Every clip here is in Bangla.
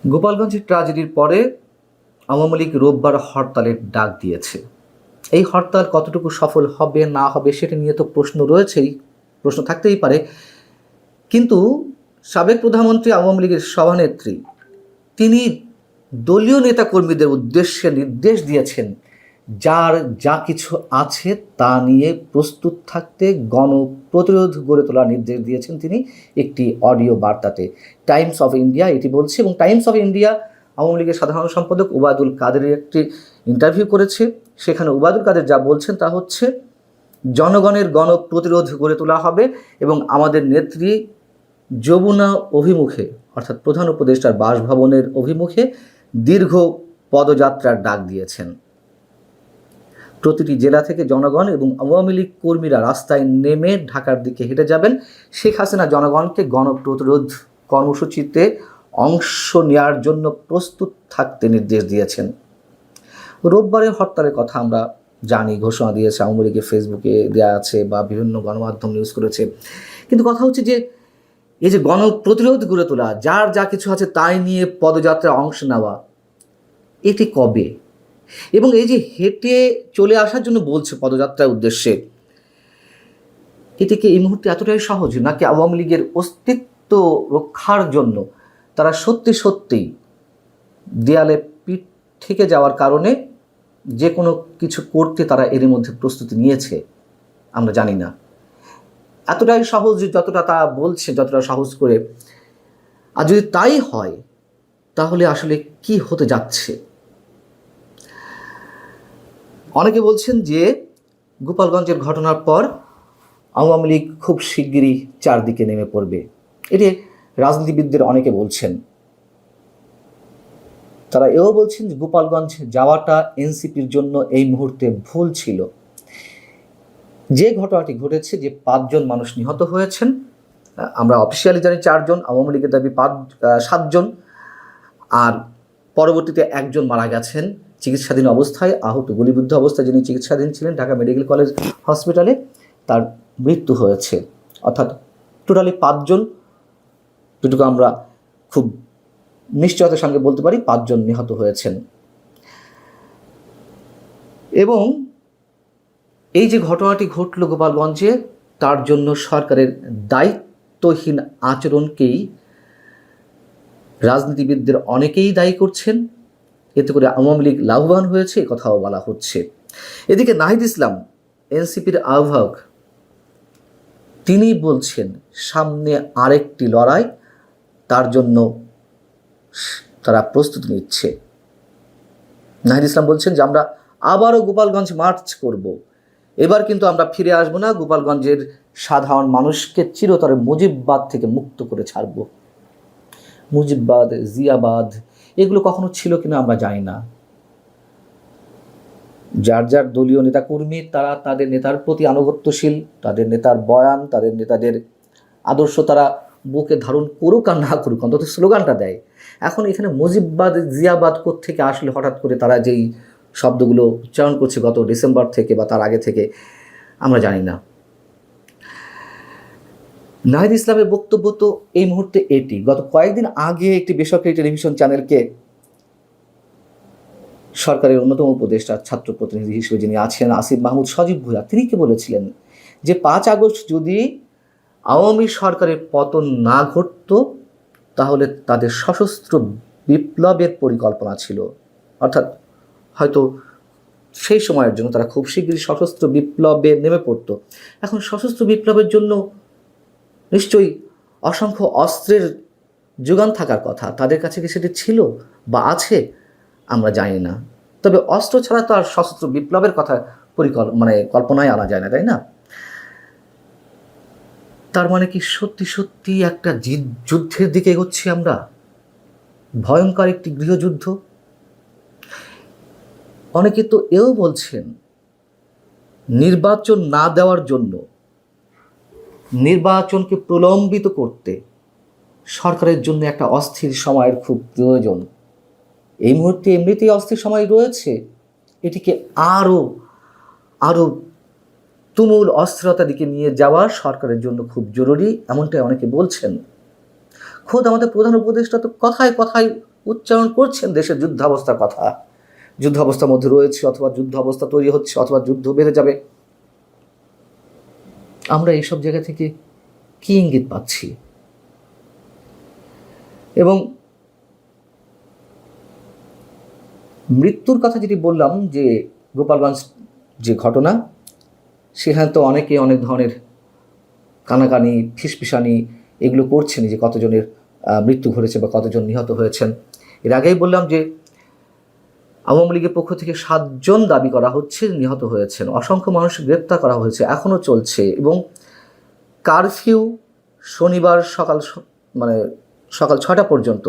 গোপালগঞ্জের ট্র্যাজেডির পরে আওয়ামী লীগ রোববার হরতালের ডাক দিয়েছে। এই হরতাল কতটুকু সফল হবে না হবে সেটা নিয়ে তো প্রশ্ন রয়েছেই, প্রশ্ন থাকতেই পারে। কিন্তু সাবেক প্রধানমন্ত্রী আওয়ামী লীগের সভানেত্রী তিনি দলীয় নেতাকর্মীদের উদ্দেশ্যে নির্দেশ দিয়েছেন, যার যা কিছু আছে তা নিয়ে প্রস্তুত থাকতে গণপ্রতিরোধ গড়ে তোলার নির্দেশ দিয়েছেন তিনি একটি অডিও বার্তাতে। টাইমস অফ ইন্ডিয়া এটি বলছে, এবং টাইমস অফ ইন্ডিয়া আওয়ামী লীগের সাধারণ সম্পাদক ওবায়দুল কাদেরের একটি ইন্টারভিউ করেছে। সেখানে ওবায়দুল কাদের যা বলছেন তা হচ্ছে, জনগণের গণপ্রতিরোধ গড়ে তোলা হবে এবং আমাদের নেত্রী যমুনা অভিমুখে অর্থাৎ প্রধান উপদেষ্টার বাসভবনের অভিমুখে দীর্ঘ পদযাত্রার ডাক দিয়েছেন। প্রতিটি জেলা থেকে জনগণ এবং আওয়ামী লীগ কর্মীরা রাস্তায় নেমে ঢাকার দিকে হেঁটে যাবেন। শেখ হাসিনা জনগণকে গণপ্রতিরোধ কর্মসূচিতে অংশ নেওয়ার জন্য প্রস্তুত থাকতে নির্দেশ দিয়েছেন। রোববারের হরতালের কথা আমরা জানি, ঘোষণা দিয়েছে আওয়ামী লীগের ফেসবুকে দেওয়া আছে বা বিভিন্ন গণমাধ্যম নিউজ করেছে। কিন্তু কথা হচ্ছে যে এই যে গণপ্রতিরোধ গড়ে তোলা, যার যা কিছু আছে তাই নিয়ে পদযাত্রায় অংশ নেওয়া, এটি কবে? এবং এই যে হেঁটে চলে আসার জন্য বলছে পদযাত্রার উদ্দেশ্যে, এটিকে এই মুহূর্তে এতটাই সহজ নাকি আওয়ামী লীগের অস্তিত্ব রক্ষার জন্য তারা সত্যি সত্যিই দেয়ালে পিঠ থেকে যাওয়ার কারণে যে কোনো কিছু করতে তারা এর মধ্যে প্রস্তুতি নিয়েছে? আমরা জানি না। এতটাই সহজ যতটা তারা বলছে, যতটা সহজ করে। আর যদি তাই হয় তাহলে আসলে কি হতে যাচ্ছে? অনেকে বলছেন যে গোপালগঞ্জের ঘটনার পর আওয়ামী লীগ খুব শিগগিরই চারদিকে নেমে পড়বে। এটি রাজনীতিবিদদের অনেকে বলছেন। তারা এও বলছেন যে গোপালগঞ্জ যাওয়াটা এনসিপির জন্য এই মুহূর্তে ভুল ছিল। যে ঘটনাটি ঘটেছে, যে 5 জন মানুষ নিহত হয়েছেন, আমরা অফিসিয়ালি জানি 4 জন, আওয়ামী লীগের দাবি 7 জন, আর পরবর্তীতে 1 জন মারা গেছেন চিকিৎসাধীন অবস্থায়, আহত গুলিবিদ্ধ অবস্থায় যিনি চিকিৎসাধীন ছিলেন ঢাকা মেডিকেল কলেজ হসপিটালে, তার মৃত্যু হয়েছে। অর্থাৎ টোটালি 5 জন, যেটুকু আমরা খুব নিশ্চয়তার সঙ্গে বলতে পারি 5 জন নিহত হয়েছেন। এবং এই যে ঘটনাটি ঘটল গোপালগঞ্জে, তার জন্য সরকারের দায়িত্বহীন আচরণকেই রাজনীতিবিদদের অনেকেই দায়ী করছেন। এতে করে আওয়ামী লীগ লাভবান হয়েছে, এ কথাও বলা হচ্ছে। এদিকে নাহিদ ইসলাম, এনসিপির আহ্বায়ক, তিনি বলছেন সামনে আরেকটি লড়াই, তার জন্য তারা প্রস্তুতি নিচ্ছে। নাহিদ ইসলাম বলছেন যে আমরা আবারও গোপালগঞ্জ মার্চ করব। এবার কিন্তু আমরা ফিরে আসবো না, গোপালগঞ্জের সাধারণ মানুষকে চিরতরে মুজিববাদ থেকে মুক্ত করে ছাড়ব। মুজিববাদ, জিয়াবাদ এগুলো কখনো ছিল কিনা আমরা জানি না। যার যার দলীয় নেতাকর্মী তারা তাদের নেতার প্রতি আনুগত্যশীল, তাদের নেতার বয়ান, তাদের নেতাদের আদর্শ তারা বুকে ধারণ করুক আর না করুক, অন্তত স্লোগানটা দেয়। এখন এখানে মুজিববাদ, জিয়াবাদ কোত্থেকে আসলে হঠাৎ করে তারা যেই শব্দগুলো উচ্চারণ করছে গত ডিসেম্বর থেকে বা তার আগে থেকে, আমরা জানি না। নাহিদ ইসলামের বক্তব্য তো এই মুহূর্তে এটি। গত কয়েকদিন আগে একটি বেসরকারি টেলিভিশন চ্যানেলকে সরকারের অন্যতম উপদেষ্টা, ছাত্র প্রতিনিধি হিসেবে যিনি আছেন আসিফ মাহমুদ সজীব ভুঁইয়া, তিনি কি বলেছিলেন যে 5 আগস্ট যদি আওয়ামী সরকারের পতন না ঘটত তাহলে তাদের সশস্ত্র বিপ্লবের পরিকল্পনা ছিল। অর্থাৎ হয়তো সেই সময়ের জন্য তারা খুব শীঘ্রই সশস্ত্র বিপ্লবে নেমে পড়ত। এখন সশস্ত্র বিপ্লবের জন্য নিশ্চয়ই অসংখ্য অস্ত্রের যোগান থাকার কথা, তাদের কাছে কি সেটি ছিল বা আছে আমরা জানি না। তবে অস্ত্র ছাড়া তো আর সশস্ত্র বিপ্লবের কথা কল্পনায় আনা যায় না, তাই না? তার মানে কি সত্যি সত্যি একটা যুদ্ধের দিকে এগোচ্ছি আমরা, ভয়ঙ্কর একটি গৃহযুদ্ধ? অনেকে তো এও বলছেন নির্বাচন না দেওয়ার জন্য, নির্বাচনকে প্রলম্বিত করতে সরকারের জন্য একটা অস্থির সময়ের খুব প্রয়োজন। এই মুহূর্তে এমনিতেই অস্থির সময় রয়েছে, এটিকে আরও আরও তুমুল অস্থিরতার দিকে নিয়ে যাওয়া সরকারের জন্য খুব জরুরি, এমনটাই অনেকে বলছেন। খোদ আমাদের প্রধান উপদেষ্টা তো কথায় কথায় উচ্চারণ করছেন দেশের যুদ্ধাবস্থার কথা, যুদ্ধাবস্থার মধ্যে রয়েছে, অথবা যুদ্ধ অবস্থা তৈরি হচ্ছে, অথবা যুদ্ধ বেড়ে যাবে। আমরা এইসব জায়গা থেকে কি ইঙ্গিত পাচ্ছি? এবং মৃত্যুর কথা যেটি বললাম, যে গোপালগঞ্জ যে ঘটনা, সেখানে তো অনেকে অনেক ধরনের কানাকানি, ফিসফিসানি এগুলো করছেন যে কতজনের মৃত্যু ঘটেছে বা কতজন নিহত হয়েছেন। এর আগেই বললাম যে আওয়ামী লীগের পক্ষ থেকে 7 জন দাবি করা হচ্ছে নিহত হয়েছেন, অসংখ্য মানুষ গ্রেপ্তার করা হয়েছে, এখনও চলছে। এবং কারফিউ শনিবার সকাল 6টা পর্যন্ত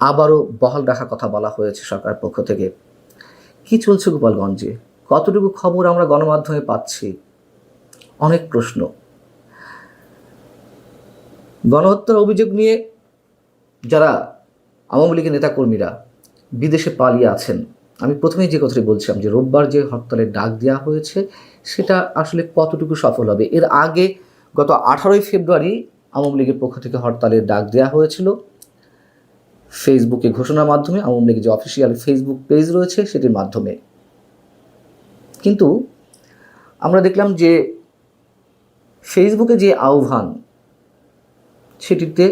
আবারও বহাল রাখার কথা বলা হয়েছে সরকারের পক্ষ থেকে। কি চলছে গোপালগঞ্জে? কতটুকু খবর আমরা গণমাধ্যমে পাচ্ছি? অনেক প্রশ্ন। গণহত্যার অভিযোগ নিয়ে যারা আওয়ামী লীগের নেতাকর্মীরা বিদেশে পালিয়ে আছেন, আমি প্রথমেই যে কথাটি বলছিলাম যে রোববার যে হরতালের ডাক দেওয়া হয়েছে সেটা আসলে কতটুকু সফল হবে। এর আগে গত 18ই ফেব্রুয়ারি আওয়ামী লীগের পক্ষ থেকে হরতালের ডাক দেওয়া হয়েছিল ফেসবুকে ঘোষণার মাধ্যমে, আওয়ামী লীগের যে অফিসিয়াল ফেসবুক পেজ রয়েছে সেটির মাধ্যমে। কিন্তু আমরা দেখলাম যে ফেসবুকে যে আহ্বান, সেটিতে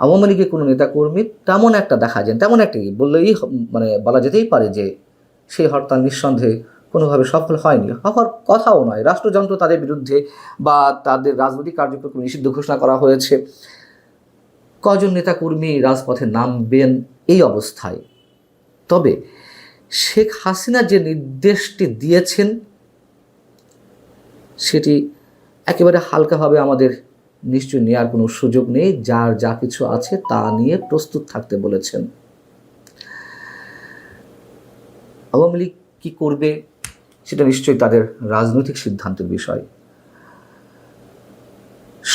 আওয়ামী লীগের কোনো নেতাকর্মী তেমন একটা দেখা যায়, তেমন একটা বললেই বলা যেতেই পারে যে সেই হরতাল নিঃসন্দেহে কোনোভাবে সফল হয়নি, হওয়ার কথাও নয়। রাষ্ট্রযন্ত্র তাদের বিরুদ্ধে বা তাদের রাজনৈতিক কার্যক্রম নিষিদ্ধ ঘোষণা করা হয়েছে। কজন নেতাকর্মী রাজপথে নামবেন এই অবস্থায়? তবে শেখ হাসিনা যে নির্দেশটি দিয়েছেন সেটি একেবারে হালকাভাবে আমাদের নিশ্চয় নেওয়ার কোনো সুযোগ নেই। যার যা কিছু আছে তা নিয়ে প্রস্তুত থাকতে বলেছেন। আওয়ামী লীগ কী করবে সেটা নিশ্চয়ই তাদের রাজনৈতিক সিদ্ধান্তের বিষয়।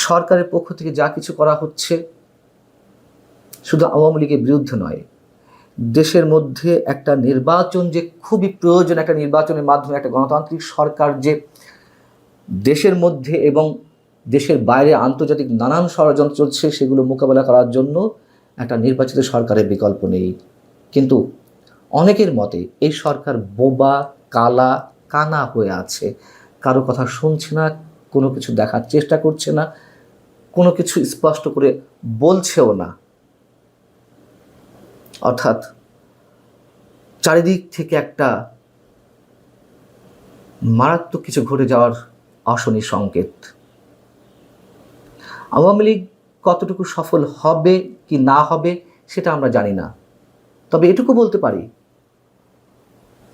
সরকারের পক্ষ থেকে যা কিছু করা হচ্ছে শুধু আওয়ামী লীগের বিরুদ্ধে নয়, দেশের মধ্যে একটা নির্বাচন যে খুবই প্রয়োজন, একটা নির্বাচনের মাধ্যমে একটা গণতান্ত্রিক সরকার যে দেশের মধ্যে এবং দেশের বাইরে আন্তর্জাতিক নানান ষড়যন্ত্র চলছে সেগুলো মোকাবেলা করার জন্য একটা নির্বাচিত সরকারের বিকল্প নেই। কিন্তু অনেকের মতে এই সরকার বোবা, কালা, কানা হয়ে আছে, কারো কথা শুনছে না, কোনো কিছু দেখার চেষ্টা করছে না, কোনো কিছু স্পষ্ট করে বলছেও না। অর্থাৎ চারিদিক থেকে একটা মারাত্মক কিছু ঘটে যাওয়ার অশনি সংকেত। আওয়ামী লীগ কতটুকু সফল হবে কি না হবে সেটা আমরা জানি না, তবে এটুকু বলতে পারি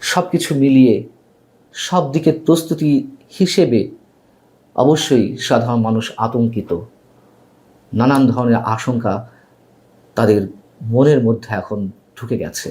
সব কিছু মিলিয়ে সব দিকের প্রস্তুতি হিসেবে অবশ্যই সাধারণ মানুষ আতঙ্কিত। নানান ধরনের আশঙ্কা তাদের মনের মধ্যে এখন ঢুকে গেছে।